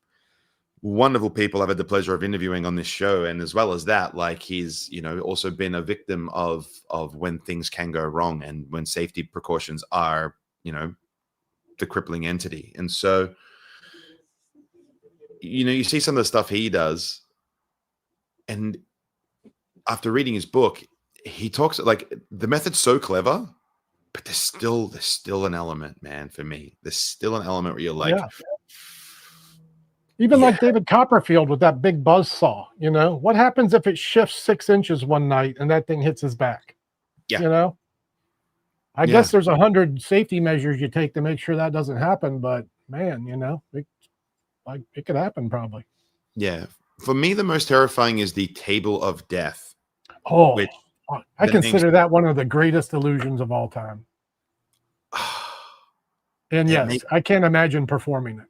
wonderful people I've had the pleasure of interviewing on this show. And as well as that, like he's, you know, also been a victim of when things can go wrong and when safety precautions are, you know, the crippling entity. And so, you know, you see some of the stuff he does, and after reading his book, he talks like the method's so clever, but there's still an element, man, for me. There's still an element where you're like, even like David Copperfield with that big buzz saw, you know, what happens if it shifts 6 inches one night and that thing hits his back? Yeah. You know, I guess there's 100 safety measures you take to make sure that doesn't happen, but man, you know, it could happen probably. Yeah. For me, the most terrifying is the table of death. Oh, I consider that one of the greatest illusions of all time. And yes, I can't imagine performing it.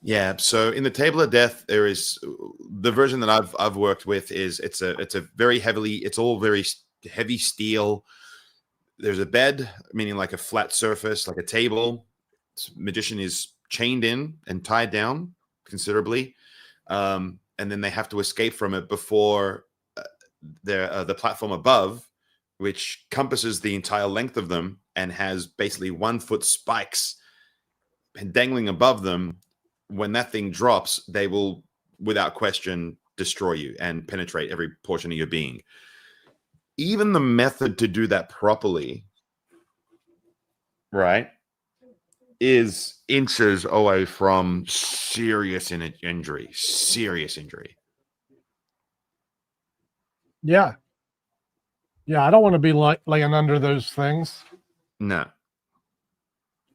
Yeah. So in the table of death, there is the version that I've worked with is it's a very it's all very heavy steel. There's a bed, meaning like a flat surface, like a table. Magician is chained in and tied down considerably. And then they have to escape from it before the platform above, which compasses the entire length of them and has basically 1 foot spikes dangling above them. When that thing drops, they will, without question, destroy you and penetrate every portion of your being. Even the method to do that properly, right, is inches away from serious injury. Serious injury. Yeah. Yeah, I don't want to be laying under those things. No.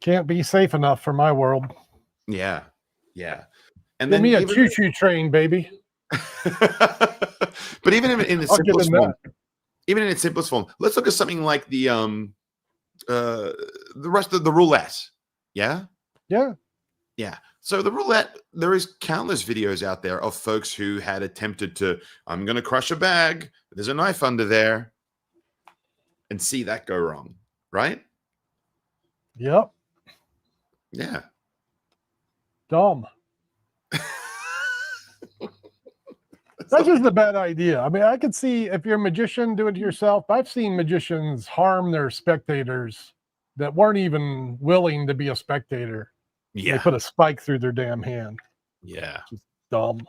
Can't be safe enough for my world. Yeah. Yeah. And Give then me a choo-choo train, baby. But even in its simplest form, let's look at something like the rest of the roulette. Yeah. Yeah. Yeah. So the roulette, there is countless videos out there of folks who had attempted to, I'm going to crush a bag. There's a knife under there, and see that go wrong. Right. Yep. Yeah. Dumb. That's just a bad idea. I mean, I could see if you're a magician, do it to yourself. I've seen magicians harm their spectators that weren't even willing to be a spectator. Yeah. They put a spike through their damn hand. Yeah. Just dumb.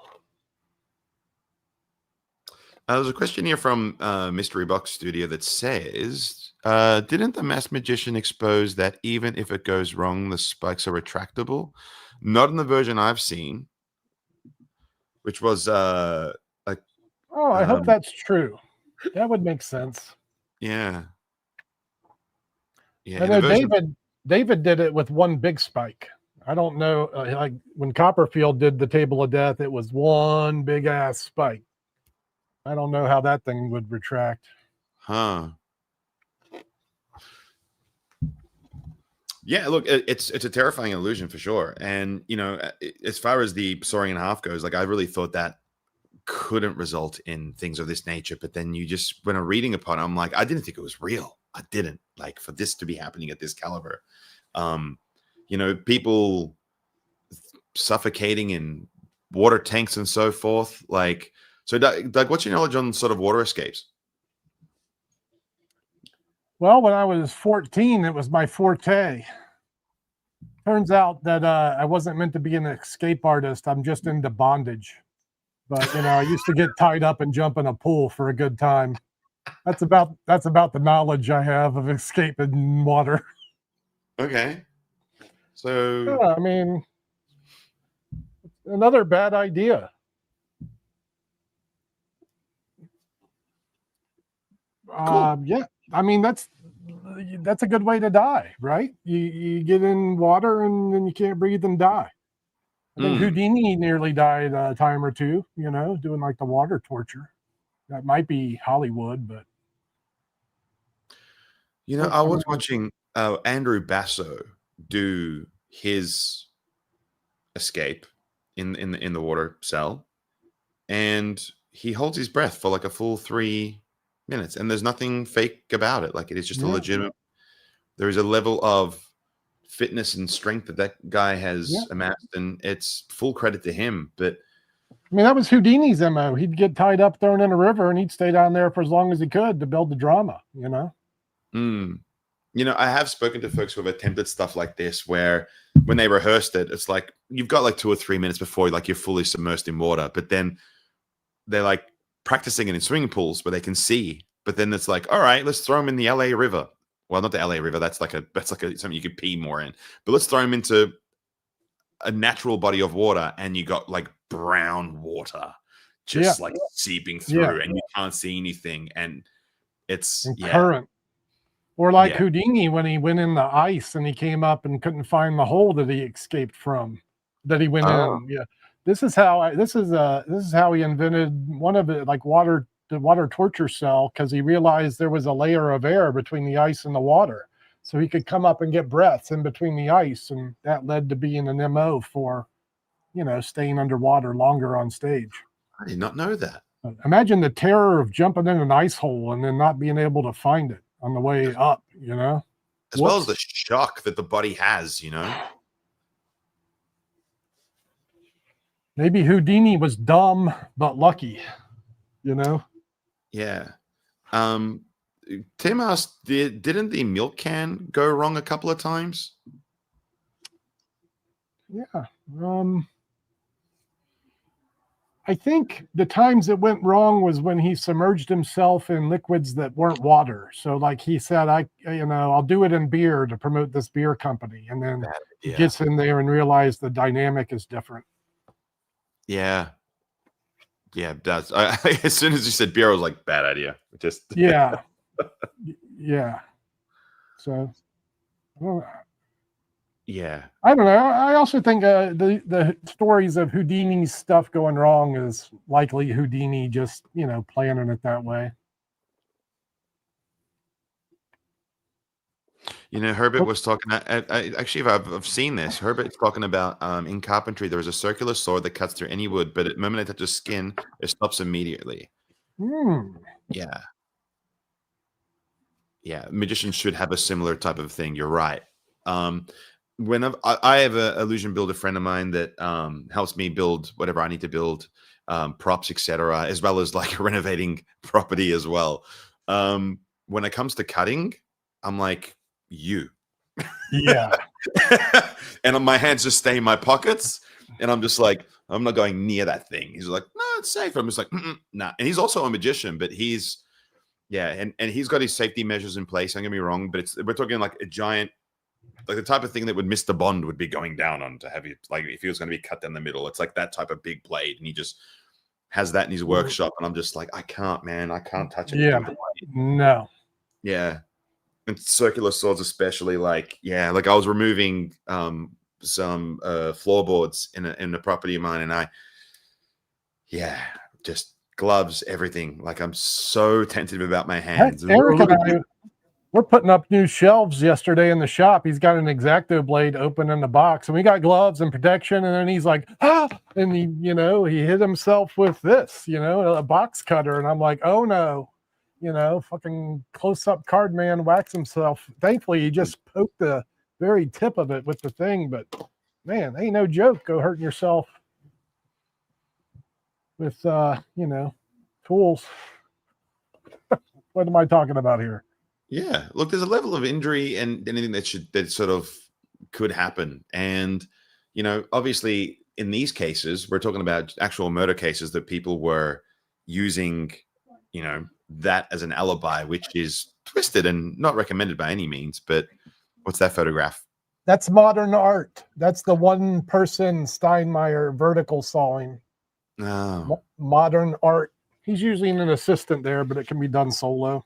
There's a question here from Mystery Box Studio that says, didn't the masked magician expose that even if it goes wrong, the spikes are retractable? Not in the version I've seen, which was like. Oh, I hope that's true. That would make sense. Yeah. Yeah. I know David did it with one big spike. I don't know. Like when Copperfield did the Table of Death, it was one big ass spike. I don't know how that thing would retract. Huh. Yeah, look, it's a terrifying illusion for sure. And, you know, as far as the soaring in half goes, like I really thought that couldn't result in things of this nature. But then when I'm reading upon it, I'm like, I didn't think it was real. I didn't, like, for this to be happening at this caliber. People suffocating in water tanks and so forth. Like, so Doug, what's your knowledge on sort of water escapes? Well, when I was 14, it was my forte. Turns out that I wasn't meant to be an escape artist. I'm just into bondage. But I used to get tied up and jump in a pool for a good time. That's about the knowledge I have of escape in water. Okay. So yeah, I mean, another bad idea. Cool. Yeah, I mean that's a good way to die, right? You get in water and then you can't breathe and die. I think Houdini nearly died a time or two, doing like the water torture. That might be Hollywood, but I was watching Andrew Basso do his escape in the water cell, and he holds his breath for like a full 3 minutes, and there's nothing fake about it. Like, it is just a legitimate. There is a level of fitness and strength that guy has amassed, and it's full credit to him. But I mean, that was Houdini's MO. He'd get tied up, thrown in a river, and he'd stay down there for as long as he could to build the drama, I have spoken to folks who have attempted stuff like this, where when they rehearsed it, it's like you've got like 2 or 3 minutes before like you're fully submersed in water, but then they're like practicing it in swimming pools where they can see. But then it's like, all right, let's throw them in the LA River. Well, not the LA River. That's like something you could pee more in. But let's throw them into a natural body of water, and you got like brown water just like seeping through, and you can't see anything, and it's current. Or like Houdini when he went in the ice and he came up and couldn't find the hole that he escaped from, that he went in. Yeah, this is how he invented one of it, like the water torture cell, because he realized there was a layer of air between the ice and the water, so he could come up and get breaths in between the ice, and that led to being an MO for, staying underwater longer on stage. I did not know that. Imagine the terror of jumping in an ice hole and then not being able to find it on the way up, as well as the shock that the body has, Maybe Houdini was dumb but lucky, Yeah. Tim asked, didn't the milk can go wrong a couple of times? Yeah. I think the times it went wrong was when he submerged himself in liquids that weren't water. So like he said, I'll do it in beer to promote this beer company. And then he gets in there and realizes the dynamic is different. Yeah. Yeah, that's as soon as you said beer, I was like, bad idea. Yeah. Yeah. So I don't know. I also think the stories of Houdini's stuff going wrong is likely Houdini just, planning it that way. Herbert was talking. Actually, I've seen this. Herbert's talking about in carpentry, there is a circular sword that cuts through any wood, but the moment it touches skin, it stops immediately. Yeah. Yeah. Magicians should have a similar type of thing. You're right. When I have an illusion builder friend of mine that helps me build whatever I need to build, props, etc., as well as like renovating property as well. When it comes to cutting, I'm like, yeah. And my hands just stay in my pockets, and I'm just like, I'm not going near that thing. He's like, no, it's safe. I'm just like, nah. And he's also a magician, but he's and he's got his safety measures in place. Don't get me wrong, but we're talking like a giant, like the type of thing that would Mr. Bond would be going down on to have it, like if he was going to be cut down the middle. It's like that type of big blade, and he just has that in his workshop. And I'm just like, I can't touch it. Yeah, no. Yeah. And circular swords, especially, like I was removing some floorboards in a property of mine, and I just gloves, everything. Like, I'm so tentative about my hands. Eric and I, We're putting up new shelves yesterday in the shop. He's got an X-Acto blade open in the box, and we got gloves and protection. And then he's like, and he hit himself with this, a box cutter. And I'm like, oh no, fucking close-up card man whacks himself. Thankfully, he just poked the very tip of it with the thing. But man, ain't no joke. Go hurting yourself with, tools. What am I talking about here? Yeah, look, there's a level of injury and anything that sort of could happen. And, obviously in these cases, we're talking about actual murder cases that people were using, that as an alibi, which is twisted and not recommended by any means. But what's that photograph? That's modern art. That's the one person Steinmeier vertical sawing. Oh. Modern art. He's using an assistant there, but it can be done solo.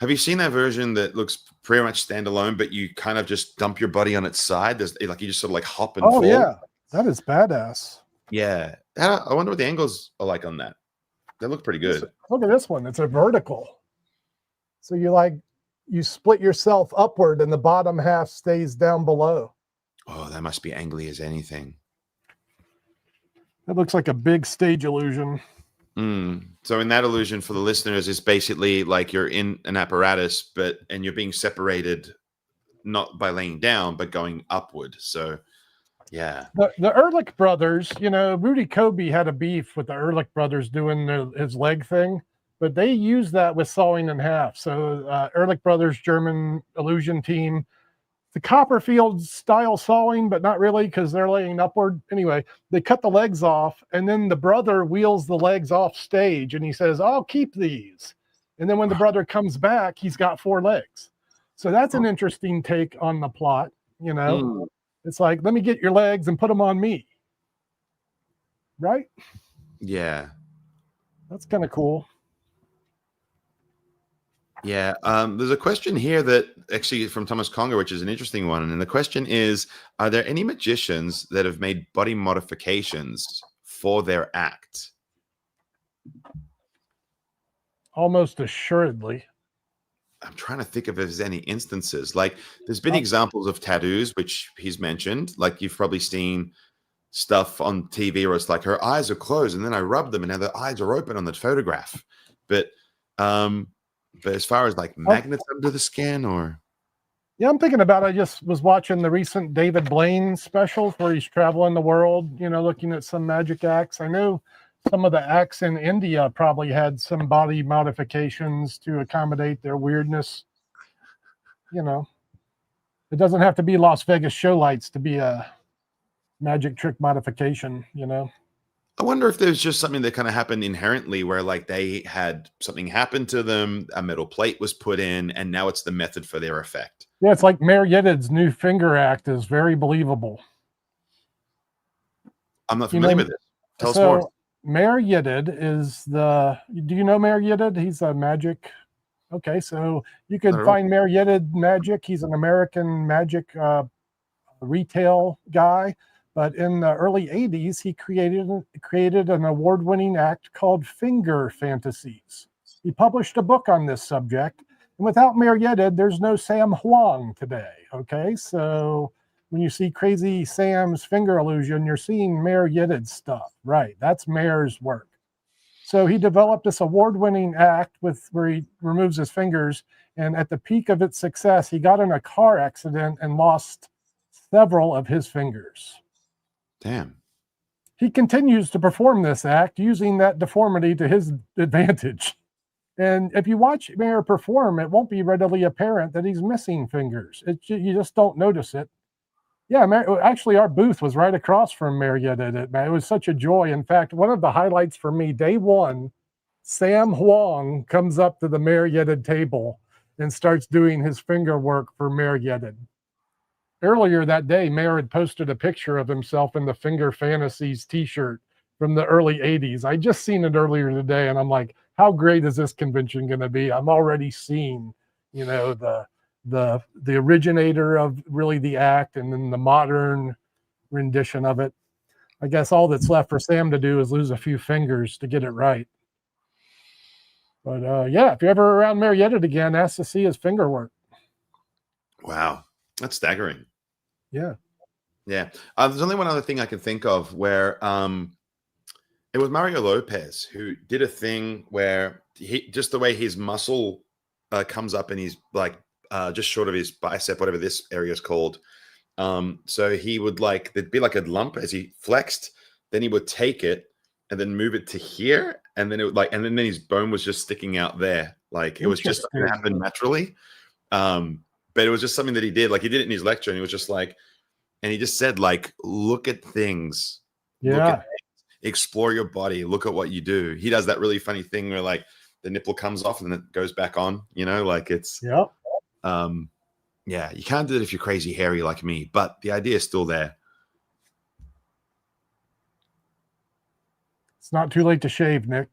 Have you seen that version that looks pretty much standalone, but you kind of just dump your body on its side? There's like you just sort of like hop and fall. Yeah, that is badass. Yeah, I wonder what the angles are like on that. They look pretty good. Look at this one. It's a vertical. So you split yourself upward, and the bottom half stays down below. Oh, that must be angly as anything. That looks like a big stage illusion. So in that illusion, for the listeners, it's basically like you're in an apparatus, and you're being separated not by laying down, but going upward. So yeah. The Ehrlich brothers, Rudy Kobe had a beef with the Ehrlich brothers doing his leg thing, but they used that with sawing in half. So Ehrlich brothers, German illusion team, the Copperfield style sawing, but not really because they're laying upward. Anyway, they cut the legs off, and then the brother wheels the legs off stage, and he says, I'll keep these. And then when the brother comes back, he's got 4 legs. So that's an interesting take on the plot. It's like, let me get your legs and put them on me. Right? Yeah. That's kind of cool. Yeah, there's a question here that actually from Thomas Conger, which is an interesting one. And the question is, are there any magicians that have made body modifications for their act? Almost assuredly. I'm trying to think if there's any instances. Like there's been examples of tattoos, which he's mentioned. Like you've probably seen stuff on TV where it's like her eyes are closed and then I rub them and now the eyes are open on the photograph. But as far as like magnets under the skin or... Yeah, I'm thinking about it. I just was watching the recent David Blaine specials where he's traveling the world, looking at some magic acts. I know some of the acts in India probably had some body modifications to accommodate their weirdness. It doesn't have to be Las Vegas show lights to be a magic trick modification, I wonder if there's just something that kind of happened inherently where like they had something happen to them, a metal plate was put in, and now it's the method for their effect. Yeah, it's like Mayor Yedid's new finger act is very believable. I'm not familiar with this. Tell us more. Mayor Yedid is do you know Mayor Yedid? He's a magic. Okay, so you could find Mayor Yedid magic. He's an American magic retail guy. But in the early 80s, he created an award-winning act called Finger Fantasies. He published a book on this subject. And without Mayor Yedid, there's no Sam Huang today, okay? So when you see Crazy Sam's finger illusion, you're seeing Mayor Yedid's stuff, right? That's Mayor's work. So he developed this award-winning act where he removes his fingers. And at the peak of its success, he got in a car accident and lost several of his fingers. Damn. He continues to perform this act using that deformity to his advantage. And if you watch Mayor perform, it won't be readily apparent that he's missing fingers. You just don't notice it. Yeah, actually, our booth was right across from Mayor Yedid. It was such a joy. In fact, one of the highlights for me, day one, Sam Huang comes up to the Mayor Yedid table and starts doing his finger work for Mayor Yedid. Earlier that day, Mayor had posted a picture of himself in the Finger Fantasies t-shirt from the early 80s. I just seen it earlier today, and I'm like, how great is this convention going to be? I'm already seeing, the originator of really the act and then the modern rendition of it. I guess all that's left for Sam to do is lose a few fingers to get it right. But yeah, if you're ever around Marietta again, ask to see his finger work. Wow, that's staggering. Yeah. Yeah. There's only one other thing I can think of where it was Mario Lopez who did a thing where he just the way his muscle comes up and he's like just short of his bicep, whatever this area is called. So he would like there'd be like a lump as he flexed, then he would take it and then move it to here, and then it would like, and then his bone was just sticking out there. Like it was just something that happened naturally. But it was just something that he did. Like he did it in his lecture, and he was just like, and he just said, like, look at things. Yeah. Look at things. Explore your body. Look at what you do. He does that really funny thing where like the nipple comes off and then it goes back on, you know, like it's, Yep. yeah, you can't do it if you're crazy hairy like me, but the idea is still there. It's not too late to shave, Nick.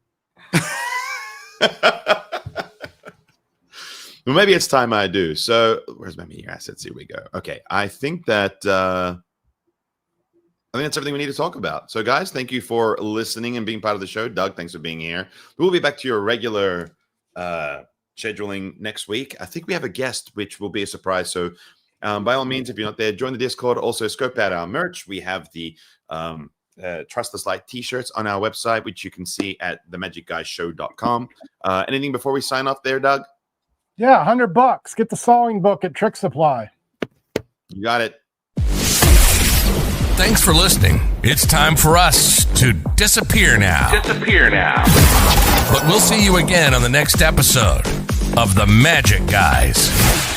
Well, maybe it's time I do. So where's my media assets? Here we go. Okay. I think that's everything we need to talk about. So guys, thank you for listening and being part of the show. Doug, thanks for being here. We'll be back to your regular scheduling next week. I think we have a guest, which will be a surprise. So by all means, if you're not there, join the Discord. Also scope out our merch. We have the Trust the Sleight t-shirts on our website, which you can see at themagicguyshow.com. Anything before we sign off there, Doug? Yeah, $100. Get the sewing book at Trick Supply. You got it. Thanks for listening. It's time for us to disappear now. But we'll see you again on the next episode of The Magic Guys.